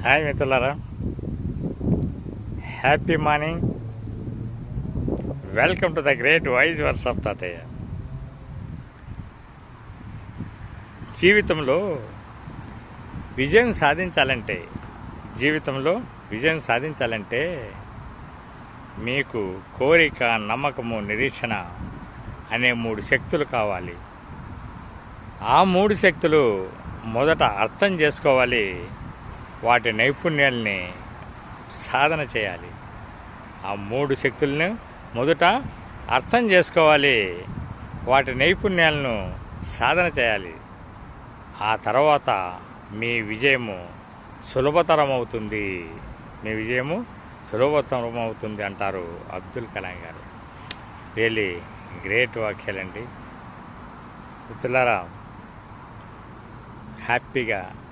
Hi మిత్రులారా, happy morning. Welcome to the great voice verse of Tatayya. జీవితంలో విజయం సాధించాలంటే మీకు కోరిక, నమ్మకము, నిరీక్షణ అనే 3 శక్తులు కావాలి. ఆ 3 శక్తులు మొదట అర్థం చేసుకోవాలి, వాటి నైపుణ్యాల్ని సాధన చేయాలి. ఆ 3 శక్తులను మొదట అర్థం చేసుకోవాలి, వాటి నైపుణ్యాలను సాధన చేయాలి. ఆ తర్వాత మీ విజయము సులభతరమవుతుంది అంటారు అబ్దుల్ కలాం గారు. రియల్లీ గ్రేట్ వాక్యాలండి. మిత్రులారా, హ్యాపీగా